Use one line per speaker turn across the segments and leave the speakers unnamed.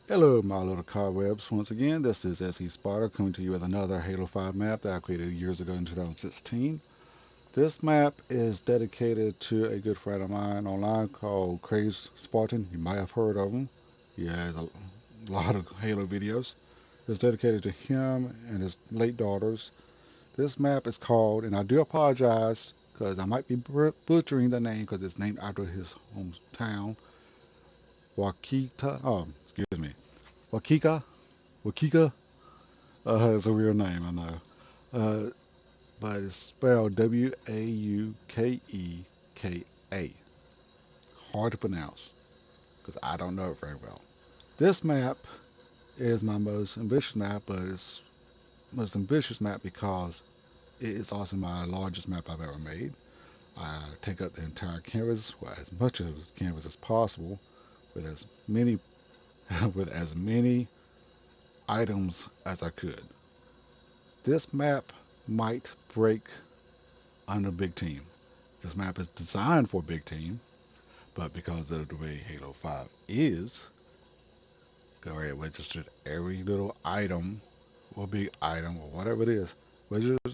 Hello, my little cobwebs. Once again, this is SE Spotter coming to you with another Halo 5 map that I created years ago in 2016. This map is dedicated to a good friend of mine online called Craze Spartan. You might have heard of him. He has a lot of Halo videos. It's dedicated to him and his late daughters. This map is called, and I do apologize because I might be butchering the name because it's named after his hometown, Waukeka. Oh, excuse me, Waukeka. Waukeka. It's a weird name, I know. Uh, but it's spelled Waukeka. Hard to pronounce because I don't know it very well. This map is my most ambitious map, but it's most ambitious map because it is also my largest map I've ever made. I take up the entire canvas, well, as much of the canvas as possible, with as many with as many items as I could. This map might break on a big team. This map is designed for a big team, but because of the way Halo 5 is, go ahead and register every little item or big item or whatever it is,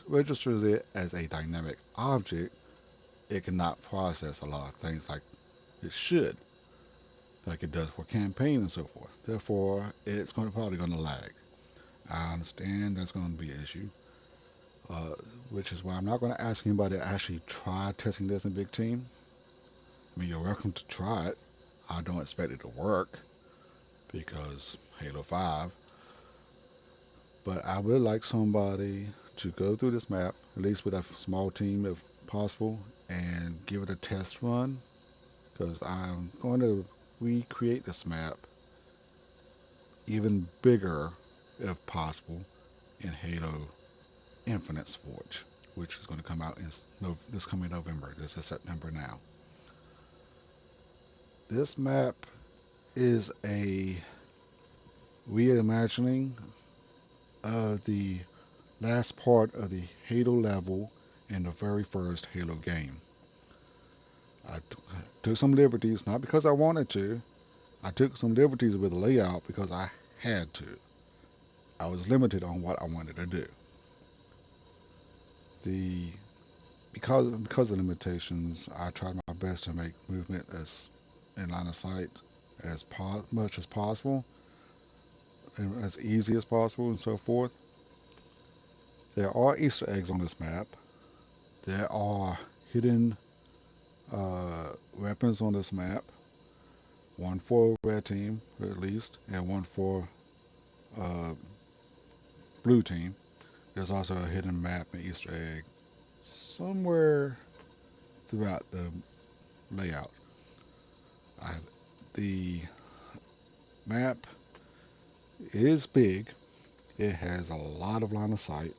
registers it as a dynamic object. It cannot process a lot of things like it should, like it does for campaign and so forth. Therefore, probably going to lag. I understand that's going to be an issue, uh, which is why I'm not going to ask anybody to actually try testing this in big team. I mean, you're welcome to try it. I don't expect it to work because Halo 5, but I would like somebody to go through this map, at least with a small team if possible, and give it a test run because I'm going to recreate this map even bigger if possible in Halo Infinite's Forge, which is going to come out in this coming November. This is September now. This map is a reimagining of the last part of the Halo level in the very first Halo game. I took some liberties, not because I wanted to. I took some liberties with the layout because I had to. I was limited on what I wanted to do. The because of limitations, I tried my best to make movement as in line of sight as much as possible, and as easy as possible, and so forth. There are Easter eggs on this map. There are hidden weapons on this map. One for red team, at least, and one for uh, blue team. There's also a hidden map and Easter egg somewhere throughout the layout. I, the map is big. It has a lot of line of sight.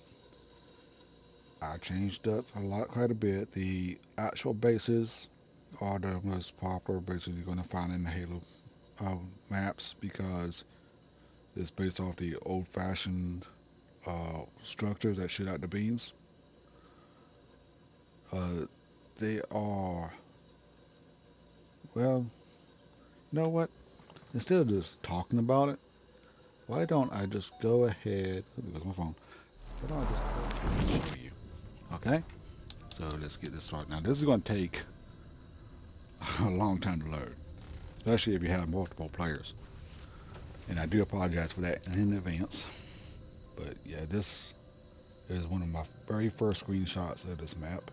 I changed up quite a bit. The actual bases are the most popular bases you're going to find in the Halo maps because it's based off the old-fashioned structures that shoot out the beams. Uh, they are, well, you know what? Instead of just talking about it, why don't I just go ahead? Ooh, my phone. Why don't I just show you? Okay, so let's get this started. Now this is going to take a long time to load, especially if you have multiple players. And I do apologize for that in advance. But yeah, this is one of my very first screenshots of this map.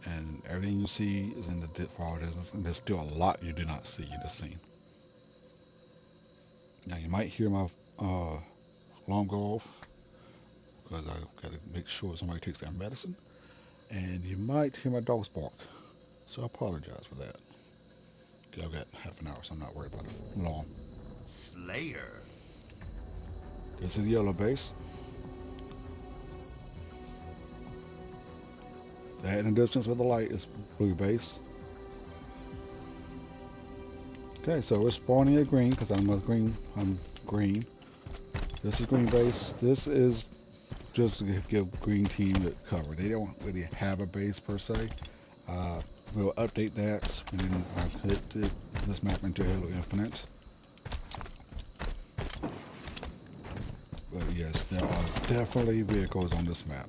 And everything you see is in the default distance, and there's still a lot you do not see in the scene. Now you might hear my alarm go off because I've got to make sure somebody takes their medicine. And you might hear my dogs bark. So I apologize for that. I've got half an hour, so I'm not worried about it long.
Slayer.
This is yellow base. That in the distance with the light is blue base. Okay, so we're spawning at green because I'm a green. I'm green. This is green base. This is just to give green team the cover. They don't really have a base per se. Uh, we'll update that when I put this map into Halo Infinite. definitely vehicles on this map.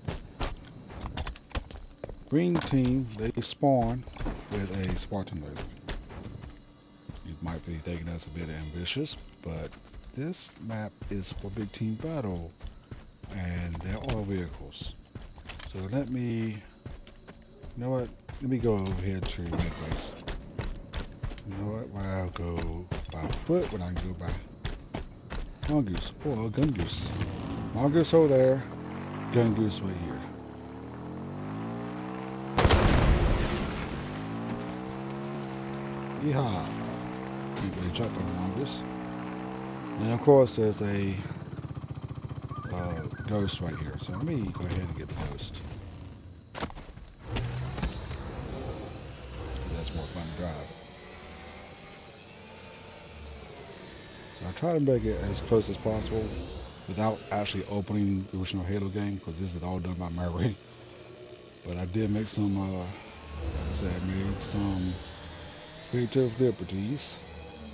Green team, they spawn with a Spartan loader. You might be thinking that's a bit ambitious, but this map is for big team battle, and there are vehicles. So let me, you know what? Let me go over here to red base. You know what? Well, I'll go by foot when I can go by mongoose or gun goose. Mongoose over there, gun goose right here. Yeehaw! Can't really jump on mongoose. And of course, there's a ghost right here. So let me go ahead and get the ghost. That's more fun to drive. So I try to make it as close as possible without actually opening the original Halo game, because this is all done by memory. But I did make some, like I said, I made some creative liberties.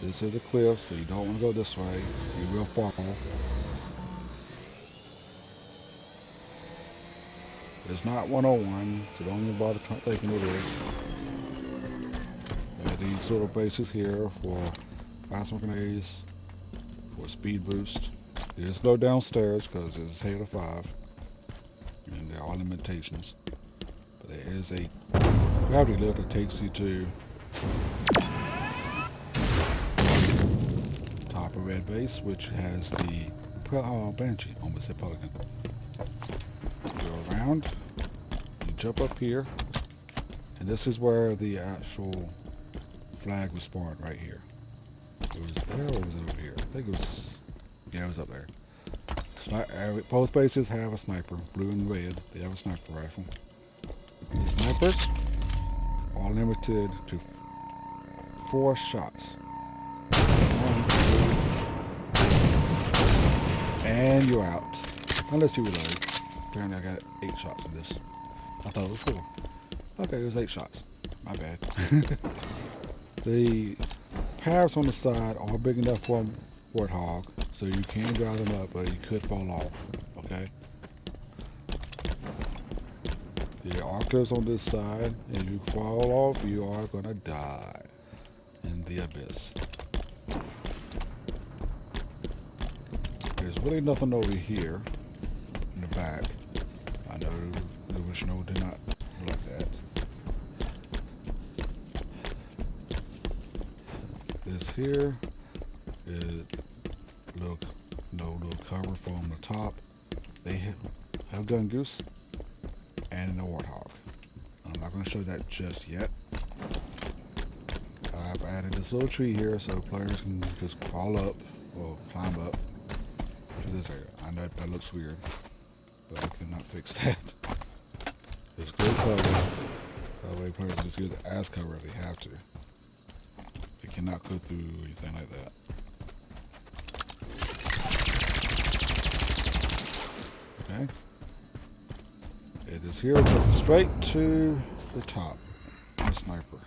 This is a cliff, so you don't want to go this way. You will fall. It's not 101, so don't even bother thinking it is. There are these little bases here for plasma grenades, for speed boost. There's no downstairs because it's Halo 5, and there are limitations. But there is a gravity lift that takes you to top of red base, which has the Banshee, almost a Pelican. Go around, you jump up here, and this is where the actual flag was spawned, right here. It was there or was it over here? I think it was, yeah, it was up there. Both bases have a sniper, blue and red. They have a sniper rifle. The snipers are limited to 4 shots. 1, 2, and you're out. Unless you reload. Apparently I got 8 shots in this. I thought it was 4. Okay, it was 8 shots. My bad. The paths on the side are big enough for a warthog, so you can drive them up, but you could fall off. Okay? There are cliffs on this side, and if you fall off, you are gonna die in the abyss. There's really nothing over here in the back. I know the original did not like that. This here is little cover from the top. They have gun goose and the warthog. I'm not going to show that just yet. I've added this little tree here so players can just crawl up or climb up to this area. I know that looks weird, but I cannot fix that. It's good cover. That way players can just use it as cover if they have to. They cannot go through anything like that. Okay. It is here, goes straight to the top. The sniper.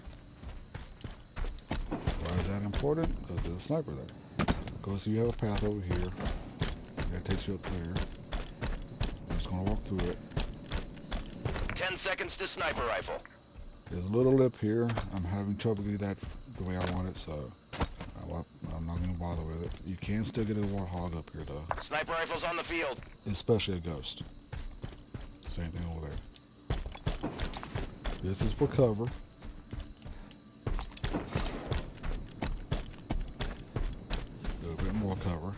Why is that important? Because there's a sniper there. Because you have a path over here. That takes you up there. I'm just going to walk through it.
10 seconds to sniper rifle.
There's a little lip here. I'm having trouble getting that the way I want it, so I'm not going to bother with it. You can still get a warthog up here, though.
Sniper rifles on the field.
Especially a ghost. Same thing over there. This is for cover. A little bit more cover.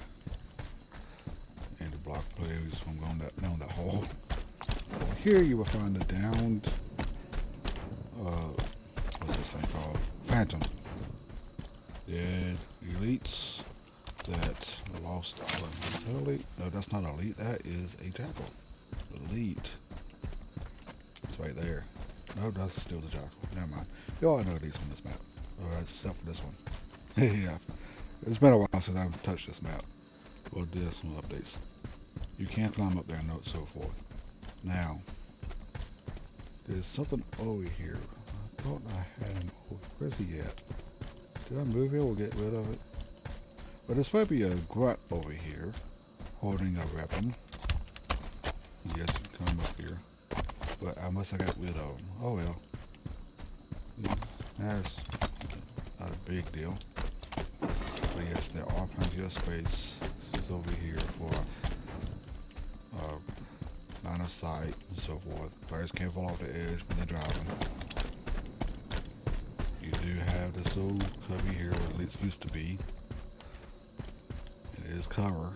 And to block players from going down that hole. Over here you will find the downed, what's this thing called? Phantom. Dead elites that lost. Is that elite? No, that's not elite. That is a jackal. Elite. It's right there. No, that's still the jackal. Never mind. You all know these on this map. Alright, except for this one. Yeah. It's been a while since I've touched this map. Or did some updates. You can climb up there and so forth. Now, there's something over here. I thought I had him. Where's he at? Did I move him or get rid of it? But there's might be a grunt over here holding a weapon. Yes, you can come up here. But I must have got rid of them. Oh well. Yeah, that's not a big deal. But yes, there are plenty of space. This is over here for uh, line of sight and so forth. Players can't fall off the edge when they're driving. You do have this little cubby here, or at least used to be. It is cover.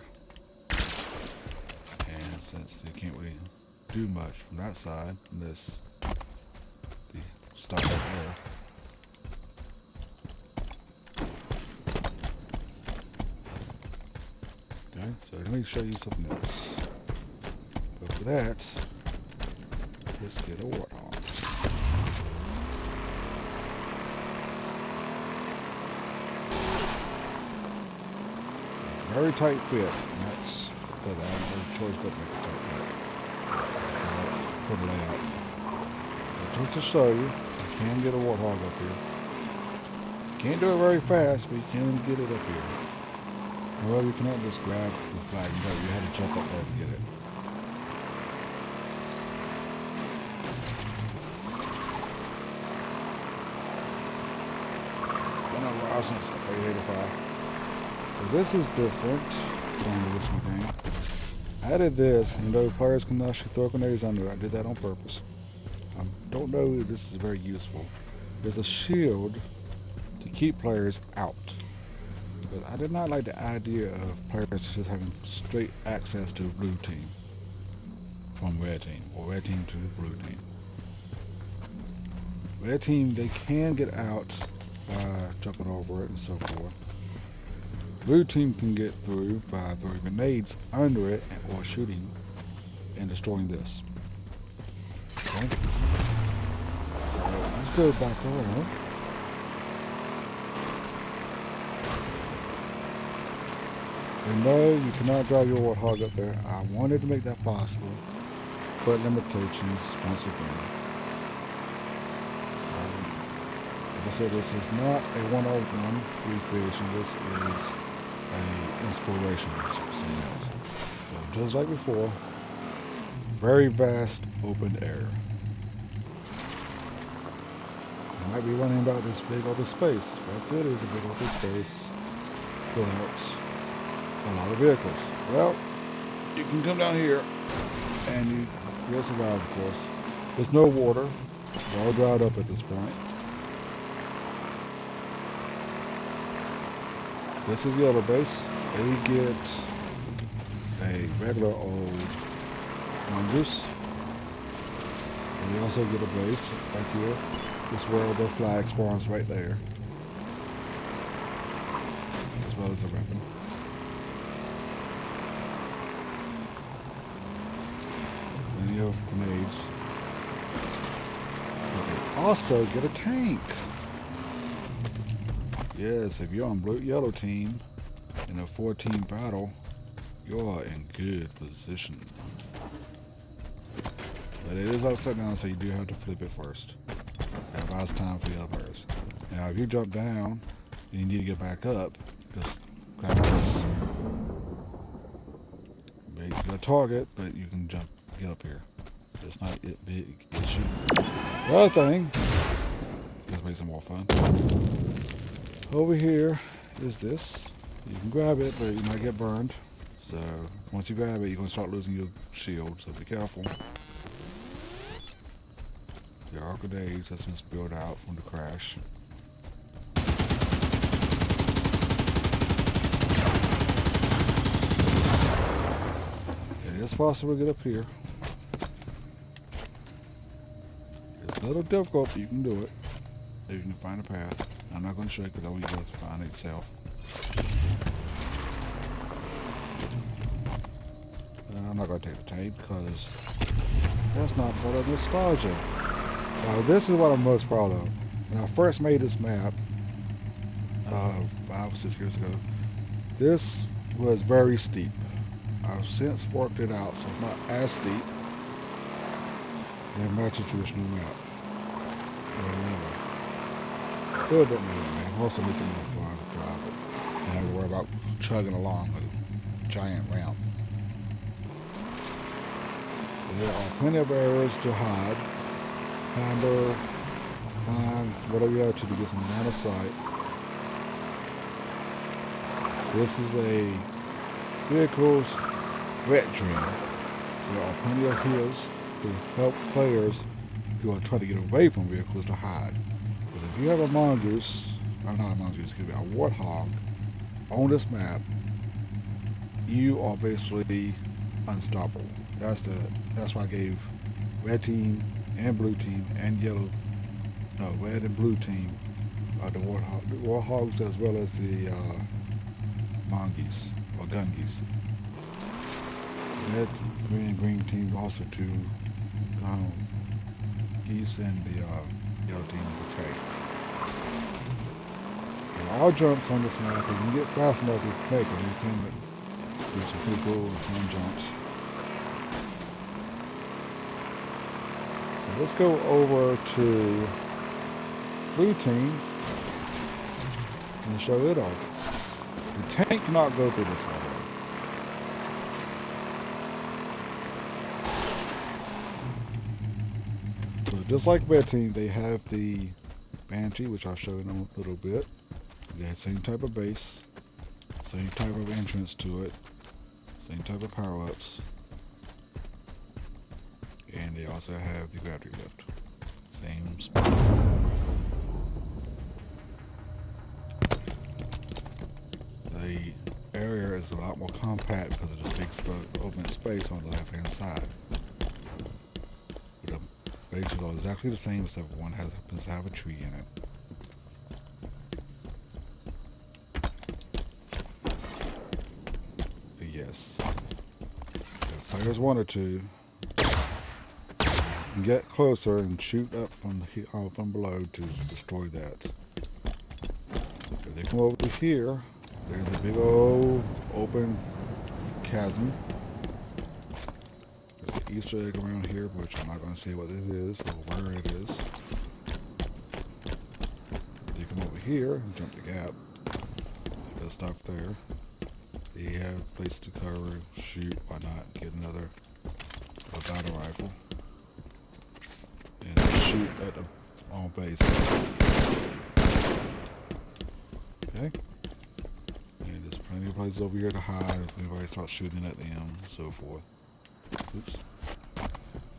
And since you can't really do much from that side, unless the stop right there. Okay, so let me show you something else. But for that, let's get a warthog. Very tight fit, and that's because I have no choice but to make it tight fit for the layout. But just to show you, you can get a warthog up here. Can't do it very fast, but you can get it up here. However, you cannot just grab the flag and go. You had to jump up there to get it. Been a while since I played 85. So this is different from the original game. I added this, and though players can actually throw grenades under it, I did that on purpose. I don't know if this is very useful. There's a shield to keep players out. Because I did not like the idea of players just having straight access to blue team from red team, or red team to blue team. Red team, they can get out by jumping over it and so forth. Blue team can get through by throwing grenades under it or shooting and destroying this. Okay. So let's go back around. And no, you cannot drive your warthog up there. I wanted to make that possible, but limitations once again. Like I said, this is not a one-on-one recreation. This is a inspiration. So just like before, very vast open air. You might be wondering about this big open space. What good is a big open space without a lot of vehicles? Well, you can come down here and you'll survive, of course. There's no water. It's all dried up at this point. This is the other base. They get a regular old mongoose. And they also get a base right here. This is where the flag spawns right there. As well as a weapon. Plenty of grenades. But they also get a tank. Yes, if you're on blue yellow team in a 4-team battle, you're in good position. But it is upside down, so you do have to flip it first. That buys time for the other players. Now, if you jump down and you need to get back up, just grab this. Make a target, but you can get up here. So it's not a big issue. The other thing, this makes it more fun. Over here is this. You can grab it, but you might get burned. So once you grab it, you're going to start losing your shield, so be careful. There are grenades that's been spilled out from the crash. It is possible to get up here. It's a little difficult, but you can do it if you can find a path. I'm not going to show you because I want you guys to find it yourself. I'm not going to take the tape because that's not part of nostalgia. Now, this is what I'm most proud of. When I first made this map 5 or 6 years ago, this was very steep. I've since worked it out so it's not as steep. And it matches the original map. A little bit more than that. Also makes it more fun to drive it. And have to worry about chugging along a giant ramp. There are plenty of areas to hide, climber, climb, whatever you have to get some line of sight. This is a vehicle's wet dream. There are plenty of hills to help players who are trying to get away from vehicles to hide. But if you have a mongoose, or not a mongoose, excuse me, a warthog on this map, you are basically unstoppable. That's why I gave red team and blue team and yellow, no, red and blue team the warthogs as well as the mongoose or gun geese. Red, green team also two geese and the yellow team okay. There are jumps on this map, and you get fast enough to make them. You can do some pretty cool and fun jumps. So let's go over to blue team and show it off. The tank cannot go through this way. So just like red team, they have the Banshee, which I'll show in a little bit. They have the same type of base, same type of entrance to it, same type of power-ups, and they also have the gravity lift. Same spot. The area is a lot more compact because of this big open space on the left-hand side. The bases are exactly the same except for one happens to have a tree in it. Yes, if players wanted to get closer and shoot up from below to destroy that. If they come over here, there's a big old open chasm. There's an Easter egg around here, which I'm not going to say what it is or where it is. If they come over here and jump the gap, it does stop there. They have places to cover, shoot, why not, get another battle rifle, and shoot at the on base. Okay? And there's plenty of places over here to hide if anybody starts shooting at them and so forth. Oops.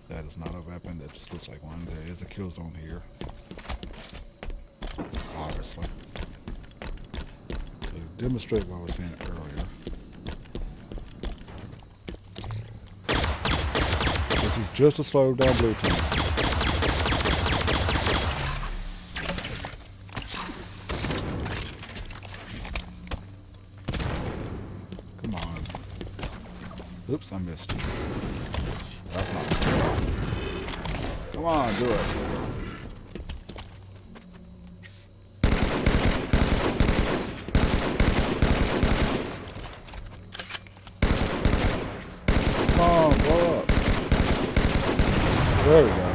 That is not a weapon, that just looks like one. There is a kill zone here. Obviously. So to demonstrate what I was saying earlier. This is just to slow down blue team. Come on. Oops, I missed. That's not good. Come on, do it. Come on, blow up. There we go.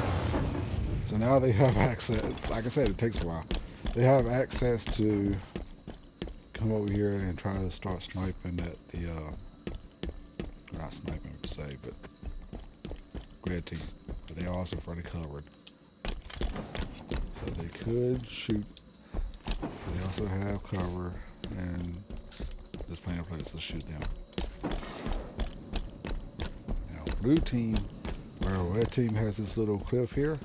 So now they have access. Like I said, it takes a while. They have access to come over here and try to start sniping at the, not sniping per se, but red team. But they are also fairly covered. So they could shoot. But they also have cover, and there's plenty of places to shoot them. Now, blue team, where red team has this little cliff here,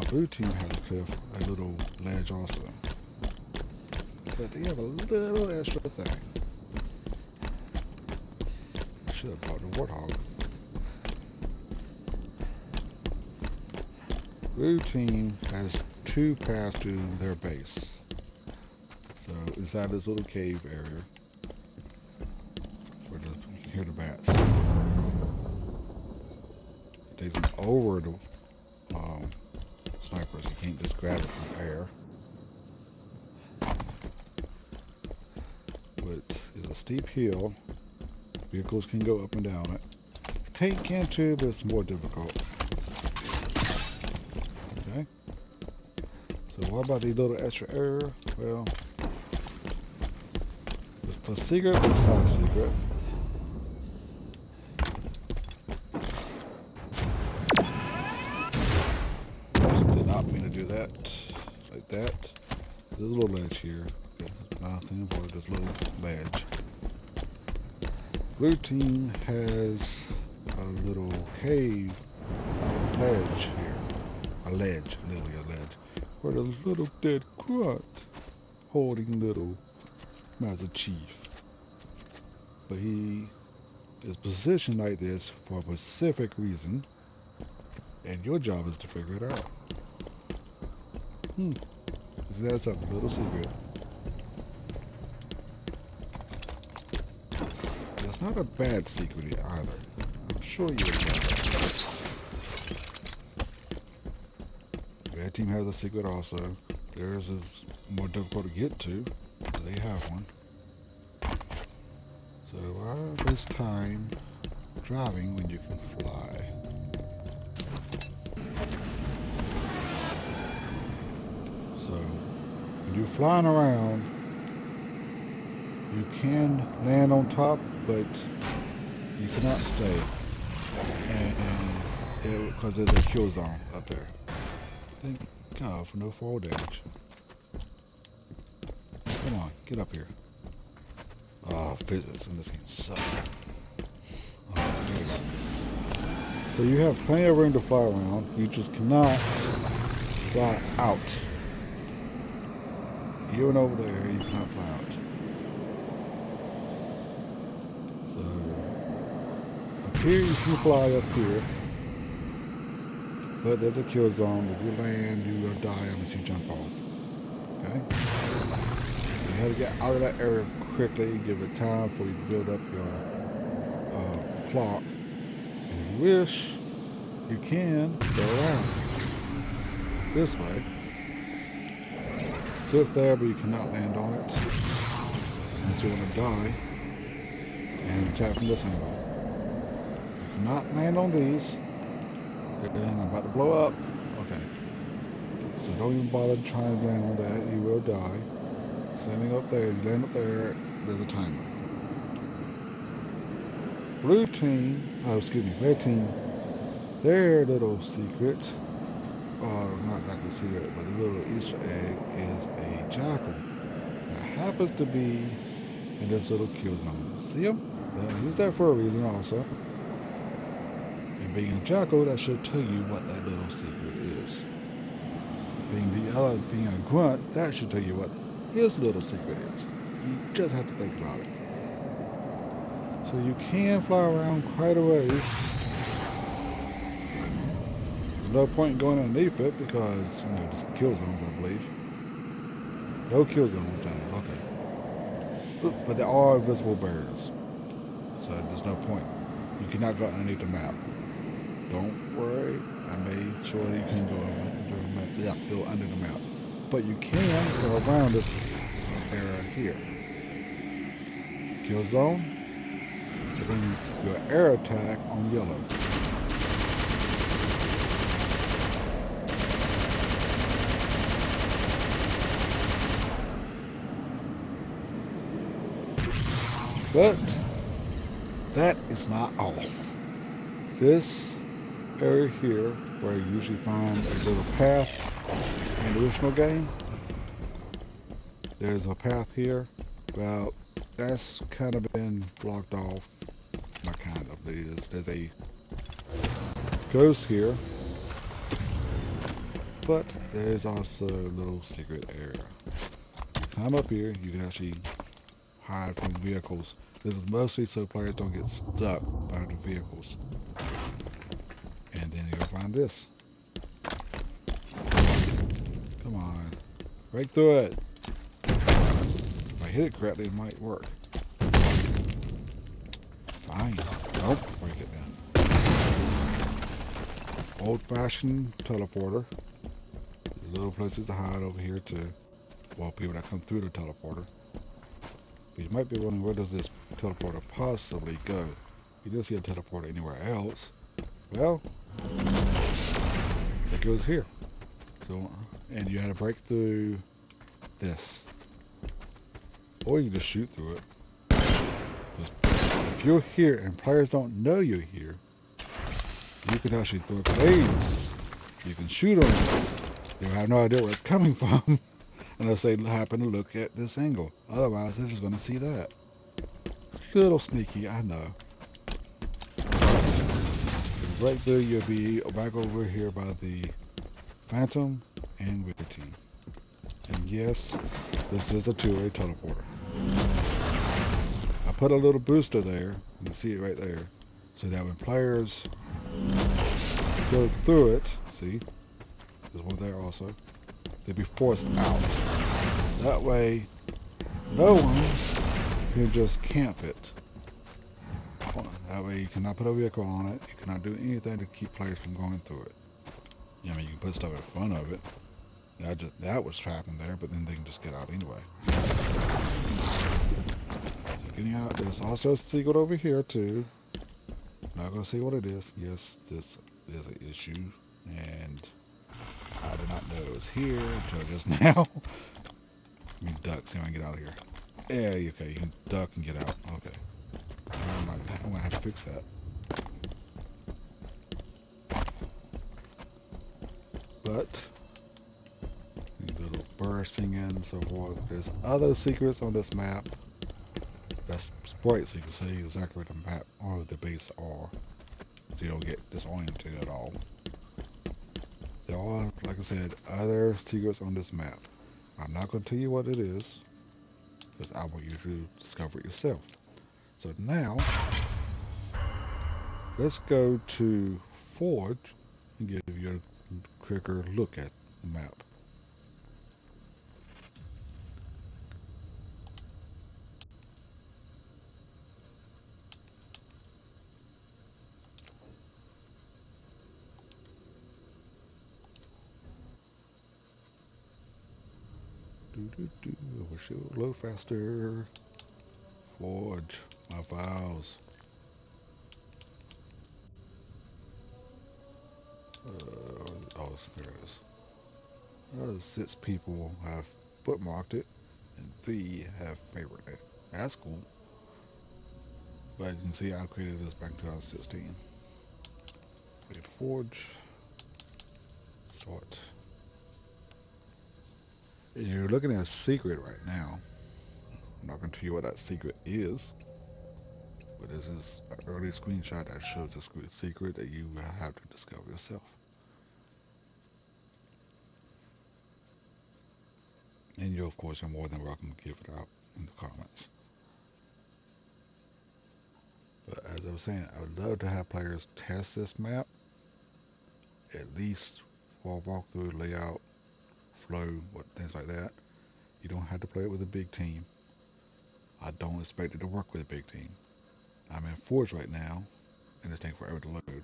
blue team has a cliff, a little ledge also. But they have a little extra thing. Should have brought the warthog. Blue team has two paths to their base. So inside this little cave area, where you can hear the bats. It takes them over the snipers. You can't just grab it from the air. But it's a steep hill. Vehicles can go up and down it. The tank can too, but it's more difficult. Okay. So what about the little extra area? Well, it's a secret, but it's not a secret. little ledge here. Okay, nothing for this little ledge. Blue team has a little cave, a ledge here. A ledge, literally a ledge. Where the little dead grunt holding little Master Chief. But he is positioned like this for a specific reason, and your job is to figure it out. See, that's a little secret. That's not a bad secret either. I'm sure you would know that. Red team has a secret also. Theirs is more difficult to get to, but they have one. So why waste time driving when you can fly? So when you're flying around, you can land on top, but you cannot stay, and because there's a kill zone up there. Thank God for no fall damage. Come on, get up here. Oh, physics in this game suck. Oh, there we go. So you have plenty of room to fly around. You just cannot fly out. Even over there, you cannot fly out. So up here, you can fly up here. But there's a kill zone. If you land, you will die unless you jump off. Okay? You have to get out of that area quickly. Give it time for you to build up your clock. And if you wish, you can go around this way. Cliff there, but you cannot land on it unless you want to die. And attack from this angle. You cannot land on these. And I'm about to blow up. Okay. So don't even bother trying to land on that. You will die. Standing up there, you land up there, there's a timer. Blue team, red team, their little secret, or not exactly secret, but the little Easter egg is a jackal that happens to be in this little kill zone. See him? He's there for a reason also. And being a jackal, that should tell you what that little secret is. Being a grunt, that should tell you what his little secret is. You just have to think about it. So you can fly around quite a ways. There's no point in going underneath it because, just kill zones, I believe. No kill zones, okay. But there are visible barriers. So there's no point. You cannot go underneath the map. Don't worry, I made sure that you can go under the map. Yeah, go under the map. But you can go around this area here. Kill zone. And then your air attack on yellow. But that is not all. This area here, where you usually find a little path in the original game, there's a path here. Well, that's kind of been blocked off. Not kind of, there's a ghost here, but there's also a little secret area. You climb up here, you can actually hide from vehicles. This is mostly so players don't get stuck by the vehicles. And then you'll find this. Come on. Break through it. If I hit it correctly, it might work. Fine. Nope. Break it then. Old-fashioned teleporter. There's little places to hide over here too. Well, people that come through the teleporter. But you might be wondering, where does this teleporter possibly go? You don't see a teleporter anywhere else. Well, it goes here. So, and you had to break through this, or you just shoot through it. If you're here and players don't know you're here, you can actually throw grenades. You can shoot them. They have no idea where it's coming from unless they happen to look at this angle. Otherwise, they're just going to see that. Little sneaky, I know. Right there, you'll be back over here by the Phantom and with the team. And yes, this is a two-way teleporter. I put a little booster there, you can see it right there, so that when players go through it, see, there's one there also, they'll be forced out. That way, no one can just camp it. That way you cannot put a vehicle on it, you cannot do anything to keep players from going through it. I mean, you can put stuff in front of it. That was trapping there, but then they can just get out anyway. So getting out, there's also a secret over here too. Not gonna see what it is. Yes, this is an issue, and I did not know it was here until just now. Let me duck, see if I can get out of here. Yeah, okay, you can duck and get out. Okay. I'm gonna have to fix that. But little bird singing and so forth. There's other secrets on this map that's bright so you can see exactly where the map or the base are. So you don't get disoriented at all. There are, like I said, other secrets on this map. I'm not going to tell you what it is because I want you to discover it yourself. So now, let's go to Forge and give you a quicker look at the map. I wish it would load faster. Forge my files. Oh, there it is. 6 people have bookmarked it, and 3 have favorited it. That's cool. But you can see I created this back in 2016. Create Forge. Start. You're looking at a secret right now. I'm not going to tell you what that secret is, but this is an early screenshot that shows a secret that you have to discover yourself. And you, of course, are more than welcome to give it out in the comments. But as I was saying, I would love to have players test this map, at least for walkthrough, layout, flow, things like that. You don't have to play it with a big team. I don't expect it to work with a big team. I'm in Forge right now, and it's taking forever to load.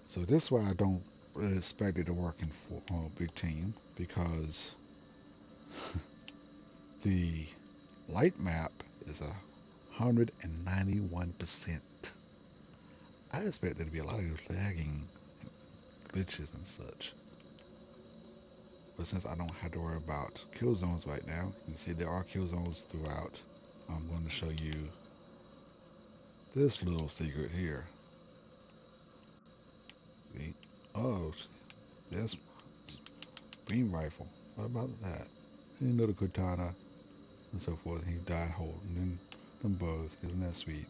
So this is why I don't really expect it to work in a big team, because the light map is 191%. I expect there to be a lot of lagging glitches and such. But since I don't have to worry about kill zones right now, you can see there are kill zones throughout. I'm going to show you this little secret here. See? Oh, that's beam rifle. What about that? And another katana and so forth. He died holding them both. Isn't that sweet?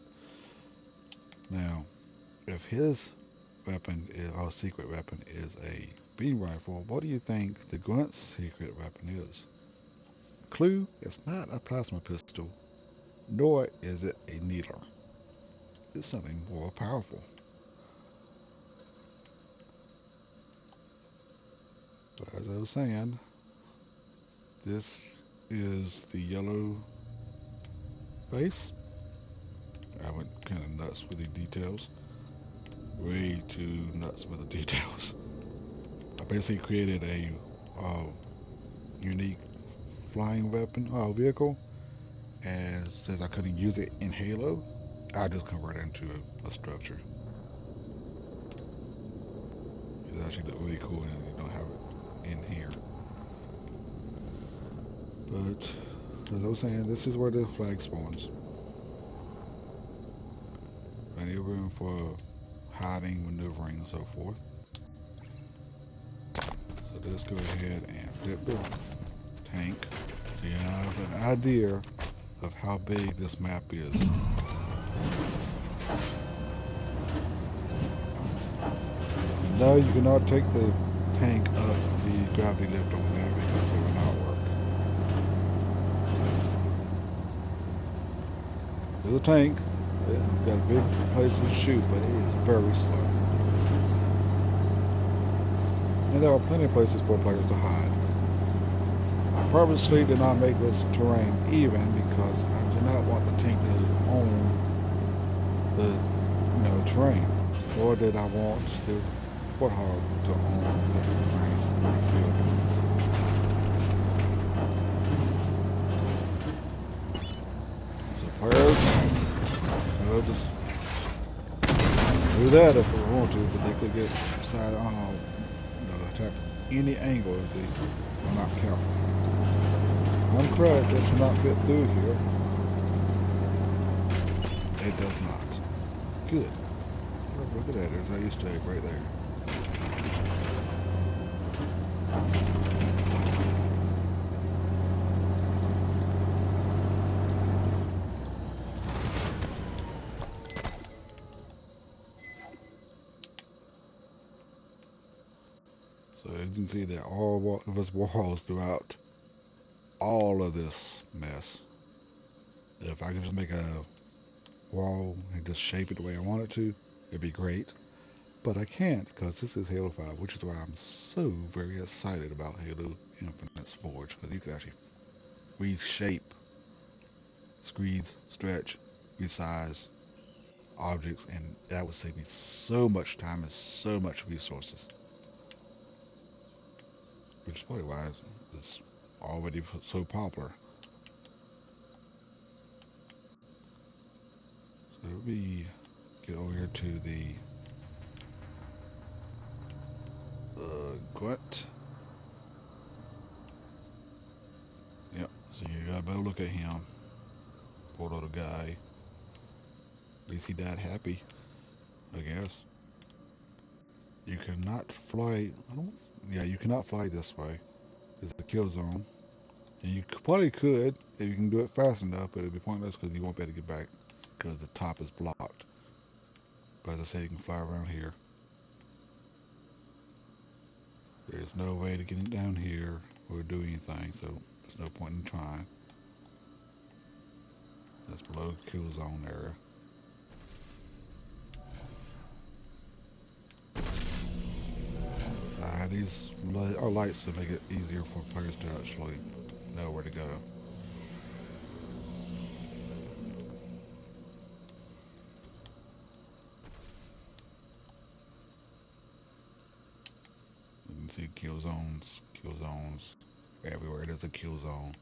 Now, if his weapon is our secret weapon is a beam rifle, what do you think the grunt's secret weapon is? Clue, it's not a plasma pistol, nor is it a needler. It's something more powerful. But as I was saying, this is the yellow base. I went kind of nuts with the details. Way too nuts with the details. I basically created a unique flying weapon vehicle, and since I couldn't use it in Halo, I just converted it into a structure. It actually look really cool, and you don't have it in here. But as I was saying, this is where the flag spawns. Plenty of room for hiding, maneuvering, and so forth. So let's go ahead and flip the tank. So you have an idea of how big this map is. No, you cannot take the tank up the gravity lift over there because it will not work. There's a tank. It's got a big place to shoot, but it is very slow. And there are plenty of places for players to hide. I purposely did not make this terrain even because I do not want the tank to own the terrain. Nor did I want the warthog to own the terrain. So players, just do that if they want to, but they could get side attacked from any angle if they are not careful. I'm correct, this will not fit through here. It does not. Good. Look at that, there's our Easter egg right there. So you can see that all of us walls throughout all of this mess. If I could just make a wall and just shape it the way I want it to, it'd be great. But I can't because this is Halo 5, which is why I'm so very excited about Halo Infinite's Forge, because you can actually reshape, squeeze, stretch, resize objects, and that would save me so much time and so much resources. Which is probably why it's already so popular. So we get over here to the Grunt. Yep, so you got a better look at him. Poor little guy. At least he died happy, I guess. You cannot fly. Yeah, you cannot fly this way. It's a kill zone. And you probably could if you can do it fast enough, but it'd be pointless because you won't be able to get back because the top is blocked. But as I said, you can fly around here. There's no way to get down here or do anything, so there's no point in trying. That's below the kill zone area. These are lights to make it easier for players to actually know where to go. You can see kill zones everywhere. There's a kill zone.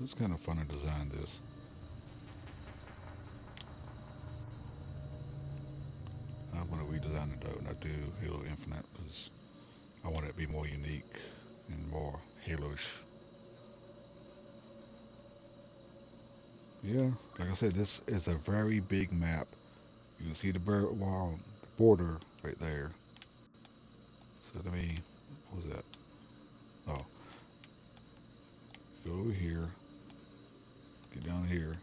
It's kind of fun to design this. I want to redesign it though, and I do Halo Infinite because I want it to be more unique and more Halo-ish. Yeah, like I said, this is a very big map. You can see the border right there. So let me, what was that? Oh, go over here, get down here,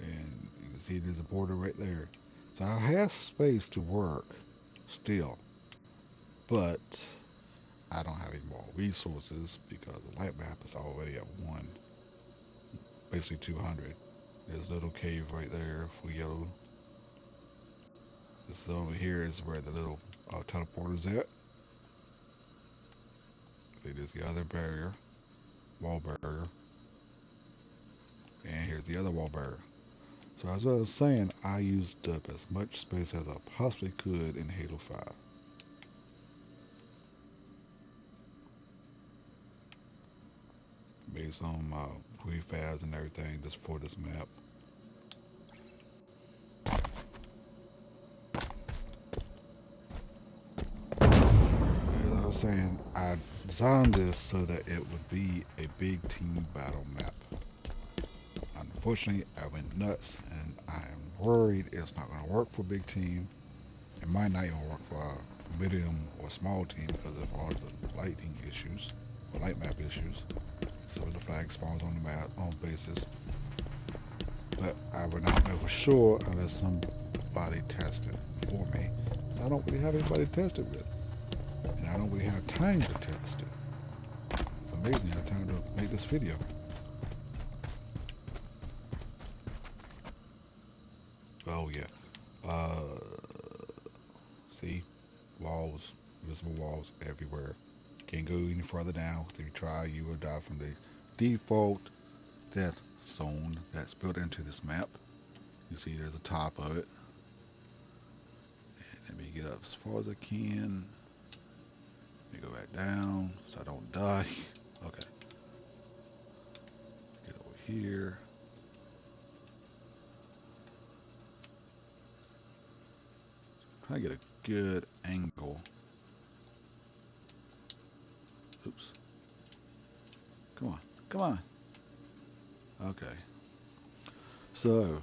and you can see there's a border right there. So I have space to work still, but I don't have any more resources because the light map is already at 1, basically 200. There's a little cave right there for yellow. This over here is where the little teleporter's at. See, there's the other barrier, wall barrier, and here's the other wall barrier. So as I was saying, I used up as much space as I possibly could in Halo 5. Made some prefabs and everything just for this map. As I was saying, I designed this so that it would be a big team battle map. Unfortunately, I went nuts and I am worried it's not going to work for big team. It might not even work for a medium or small team because of all the lighting issues or light map issues. So the flag spawns on the map on basis, but I would not know for sure unless somebody tested for me. So I don't really have anybody to test it with, and I don't really have time to test it. It's amazing I have time to make this video. Oh yeah. Uh, see, walls, invisible walls everywhere. Can't go any further down. If you try, you will die from the default death zone that's built into this map. You see, there's a top of it. Let me get up as far as I can. Let me go back down so I don't die. Okay, get over here. Try to get a good angle. Oops. Come on. Come on. Okay. So,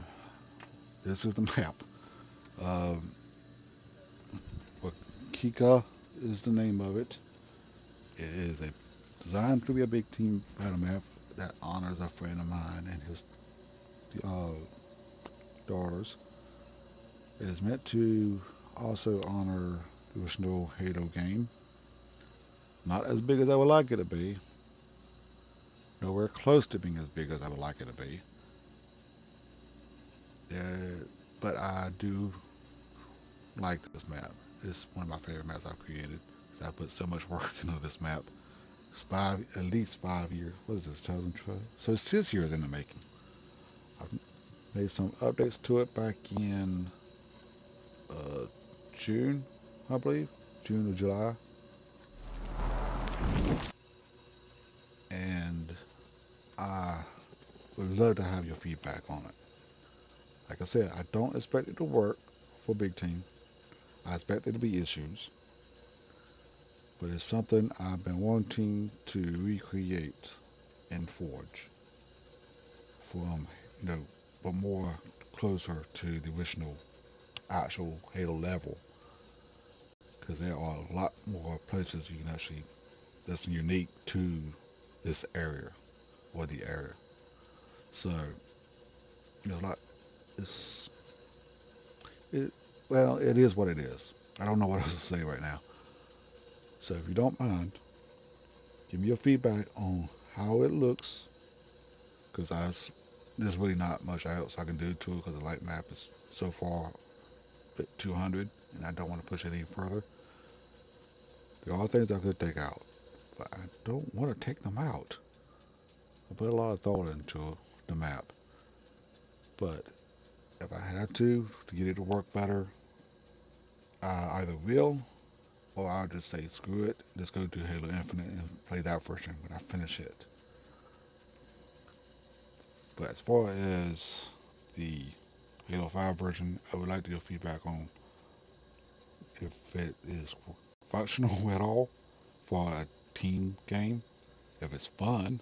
this is the map. Um, Waukeka is the name of it. It is a designed to be a big team battle map that honors a friend of mine and his uh, daughters. It is meant to also honor the original Halo game. Not as big as I would like it to be. Nowhere close to being as big as I would like it to be. But I do like this map. It's one of my favorite maps I've created. Because I put so much work into this map. It's at least 5 years. What is this, 2012? So it's 6 years in the making. I've made some updates to it back in uh, June, I believe. June or July. And I would love to have your feedback on it. Like I said, I don't expect it to work for big team. I expect there to be issues, but it's something I've been wanting to recreate in Forge from, you know, but more closer to the original actual Halo level, because there are a lot more places you can actually that's unique to this area or the area. So, you know, like it's it. Well, it is what it is. I don't know what else to say right now. So, if you don't mind, give me your feedback on how it looks, because there's really not much else I can do to it because the light map is so far at 200, and I don't want to push it any further. There are things I could take out, but I don't want to take them out. I put a lot of thought into the map, but if I had to get it to work better, I either will or I'll just say screw it, just go to Halo Infinite and play that version when I finish it. But as far as the Halo 5 version, I would like to get feedback on if it is functional at all for a team game, if it's fun,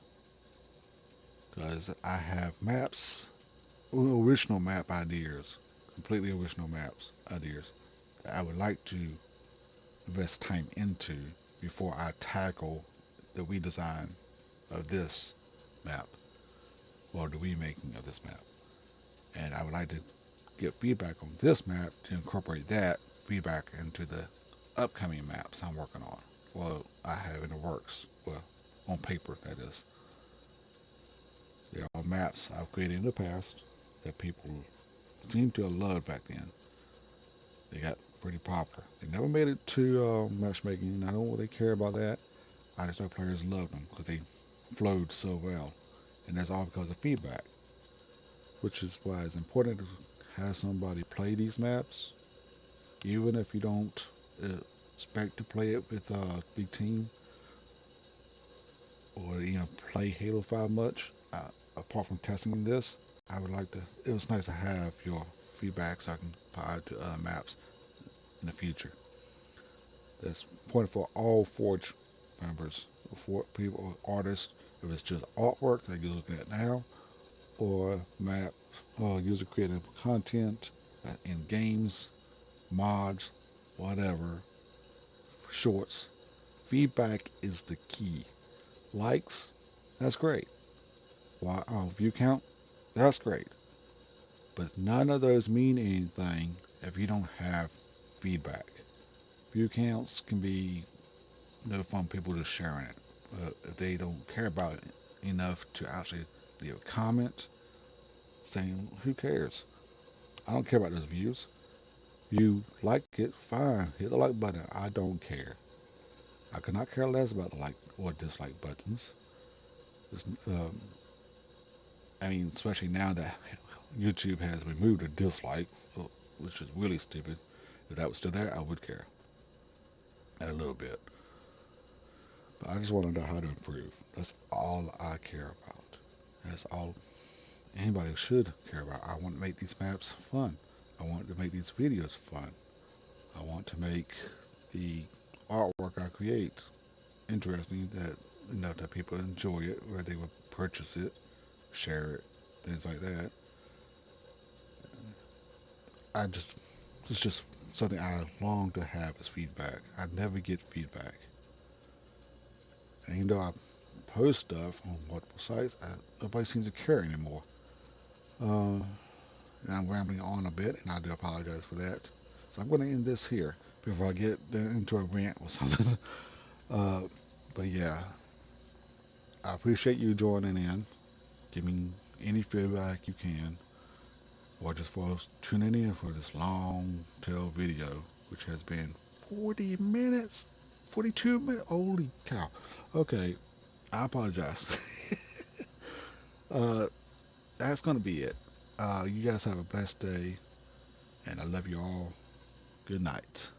because I have maps, original map ideas, completely original maps ideas that I would like to invest time into before I tackle the redesign of this map or the remaking of this map. And I would like to get feedback on this map to incorporate that feedback into the upcoming maps I'm working on. Well, I have in the works. Well, on paper, that is. There are maps I've created in the past that people seem to have loved back then. They got pretty popular. They never made it to matchmaking, and I don't really care about that. I just know players loved them because they flowed so well. And that's all because of feedback, which is why it's important to have somebody play these maps, even if you don't uh, expect to play it with a big team or play Halo 5 much. Apart from testing this, I would like to. It was nice to have your feedback so I can apply to other maps in the future. That's important for all Forge members, for people, artists. If it's just artwork that you're looking at now, or map, user created content in games, mods. whatever, shorts. Feedback is the key. Likes, that's great. View count, that's great. But none of those mean anything if you don't have feedback. View counts can be no fun people just sharing it. If they don't care about it enough to actually leave a comment saying, who cares? I don't care about those views. You like it, fine. Hit the like button. I don't care. I could not care less about the like or dislike buttons. It's, I mean, especially now that YouTube has removed a dislike, which is really stupid. If that was still there, I would care a little bit. But I just want to know how to improve. That's all I care about. That's all anybody should care about. I want to make these maps fun. I want to make these videos fun. I want to make the artwork I create interesting that that people enjoy it, where they would purchase it, share it, things like that. I just it's just something I long to have as feedback. I never get feedback, and even though I post stuff on multiple sites, nobody seems to care anymore. Uh, and I'm rambling on a bit, and I do apologize for that. So I'm going to end this here before I get into a rant or something. uh, but yeah, I appreciate you joining in. Give me any feedback you can, or just for tuning in for this long tail video, which has been 40 minutes, 42 minutes. Holy cow. Okay, I apologize. uh, that's going to be it. You guys have a blessed day, and I love you all. Good night.